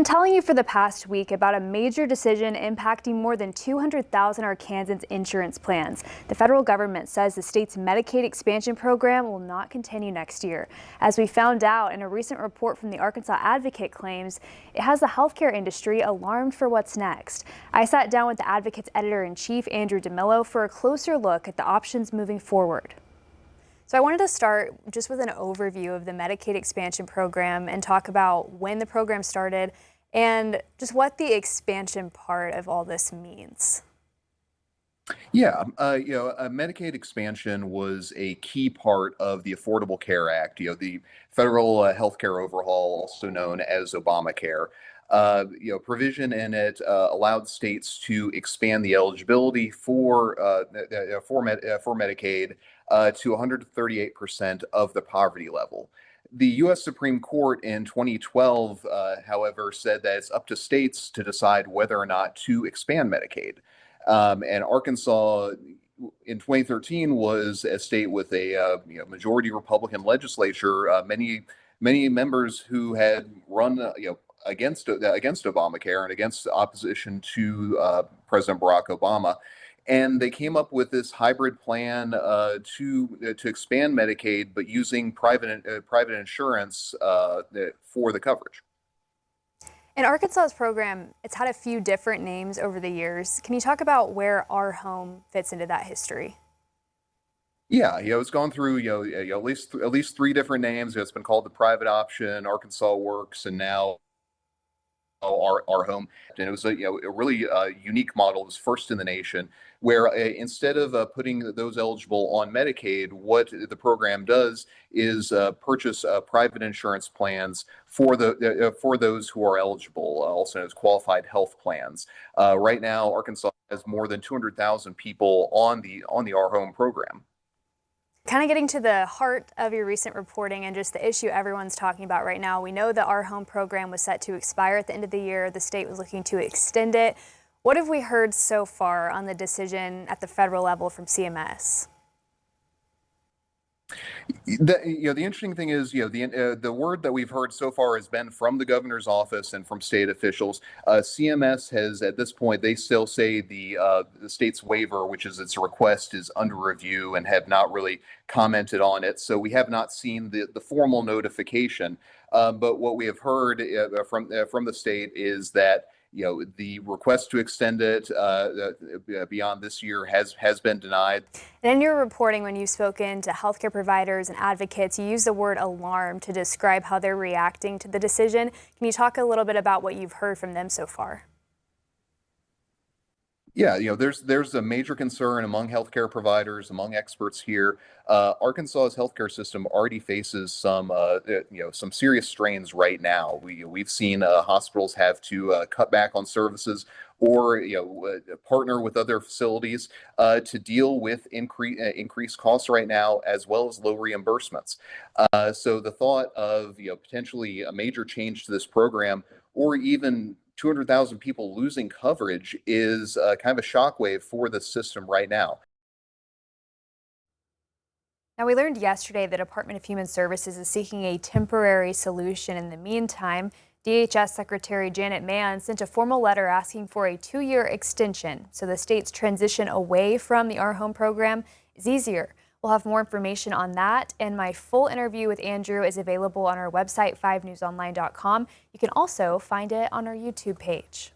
been telling you for the past week about a major decision impacting more than 200,000 Arkansans' insurance plans. The federal government says the state's Medicaid expansion program will not continue next year. As we found out in a recent report from the Arkansas Advocate claims, it has the healthcare industry alarmed for what's next. I sat down with the Advocate's editor-in-chief, Andrew DeMillo, for a closer look at the options moving forward. So I wanted to start just with an overview of the Medicaid expansion program and talk about when the program started and just what the expansion part of all this means. Yeah, Medicaid expansion was a key part of the Affordable Care Act, the federal healthcare overhaul, also known as Obamacare. Provision in it allowed states to expand the eligibility for Medicaid to 138% of the poverty level. The U.S. Supreme Court in 2012, however, said that it's up to states to decide whether or not to expand Medicaid. And Arkansas in 2013 was a state with a majority Republican legislature. Many members who had run against Obamacare and against opposition to President Barack Obama. And they came up with this hybrid plan to expand Medicaid, but using private insurance for the coverage. In Arkansas's program, it's had a few different names over the years. Can you talk about where Our Home fits into that history? Yeah, it's gone through at least three different names. It's been called the Private Option, Arkansas Works, and now our home. And it was a really unique model. It was first in the nation, where instead of putting those eligible on Medicaid, what the program does is purchase private insurance plans for those who are eligible, also known as qualified health plans. Right now, Arkansas has more than 200,000 people on the Our Home program. Kind of getting to the heart of your recent reporting and just the issue everyone's talking about right now. We know that Our Home program was set to expire at the end of the year. The state was looking to extend it. What have we heard so far on the decision at the federal level from CMS? The interesting thing is, the word that we've heard so far has been from the governor's office and from state officials. CMS has, at this point, they still say the state's waiver, which is its request, is under review and have not really commented on it. So we have not seen the formal notification. But what we have heard from the state is that the request to extend it beyond this year has been denied. And in your reporting, when you've spoken to healthcare providers and advocates, you use the word alarm to describe how they're reacting to the decision. Can you talk a little bit about what you've heard from them so far? Yeah, there's a major concern among healthcare providers, among experts here. Arkansas's healthcare system already faces some serious strains right now. We've seen hospitals have to cut back on services or partner with other facilities to deal with increased costs right now, as well as low reimbursements. So the thought of potentially a major change to this program, or even 200,000 people losing coverage, is kind of a shockwave for the system right now. Now, we learned yesterday the Department of Human Services is seeking a temporary solution. In the meantime, DHS Secretary Janet Mann sent a formal letter asking for a 2-year extension so the state's transition away from the Our Home program is easier. We'll have more information on that, and my full interview with Andrew is available on our website, 5newsonline.com. You can also find it on our YouTube page.